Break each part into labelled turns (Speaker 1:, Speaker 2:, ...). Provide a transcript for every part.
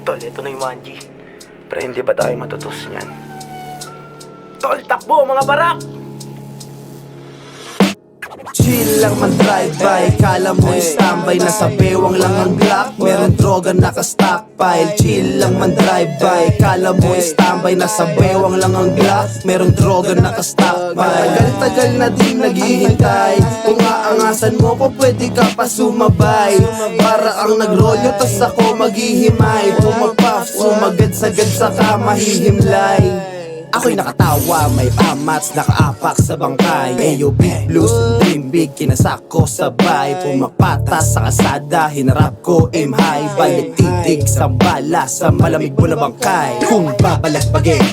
Speaker 1: Tol, ito na yung 1G. Pero hindi ba tayo matutos niyan? Tol, takbo mga barak!
Speaker 2: Chill lang man drive-by, kala mo standby, nasa bewang lang ang Glock, meron droga naka-stockpile. Chill lang man drive-by, kala mo standby, nasa bewang lang ang Glock, meron droga naka-stockpile. Tagal-tagal na din naghihintay, kung aangasan mo pa pwede ka pa sumabay. Para ang nagrolyo tas ako maghihimay, pumagpaf, sumagad-sagad saka mahihimlay. Ako'y nakatawa, may pamats, nakaapak sa bangkay. Ayo big blues, dream big, kinasak ko sabay. Pumapatas sa kasada, hinarap ko aim high. Balik titig sa bala, sa malamig mo na bangkay. Kung babalagpagin,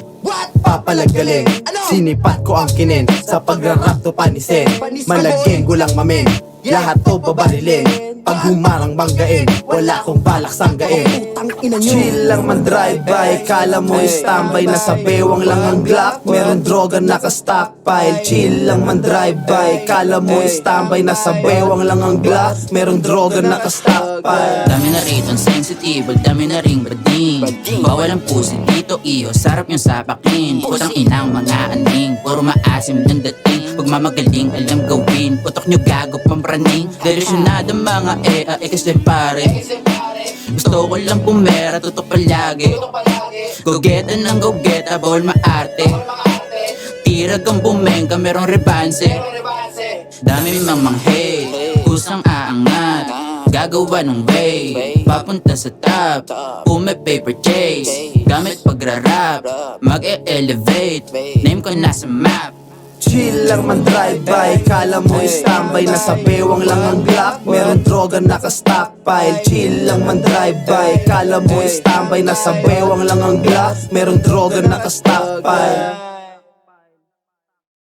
Speaker 2: papalagaling, sinipat ko ang kinin, sa pagrarap to panisin. Malaging gulang mamin, lahat to babarilin. Pag humarang banggain, wala kong balak sanggain. Chill lang man drive-by, kala mo standby, nasa bewang lang ang Glock, meron droga naka-stockpile. Chill lang man drive-by, kala mo standby, nasa bewang lang ang Glock, meron droga naka-stockpile.
Speaker 3: Dami na rito sensitive, dami na ring bading. Bawal ang pusi dito iyo, sarap yung sapakin. Putang inang mga aning, puro maasim ng dating. Pagmamagaling alam gawin, putok nyo gago pampraning. Delusyonada mga kasi pare. Gusto ko lang pumera, tutok palagi. Go-geta ng go-geta, bawal maarte. Tira kang bumengka, merong rebanse. Dami mang hate, kusang aangat, gagawa ng way, papunta sa top. Kung may paper chase, gamit pagrarap, mag-e-elevate, name ko nasa map.
Speaker 2: Chill lang man drive-by, kala mo standby, nasa bewang lang ang Glock, meron droga naka-stockpile. Chill lang man drive-by, kala mo standby, nasa bewang lang ang Glock, meron droga naka-stockpile.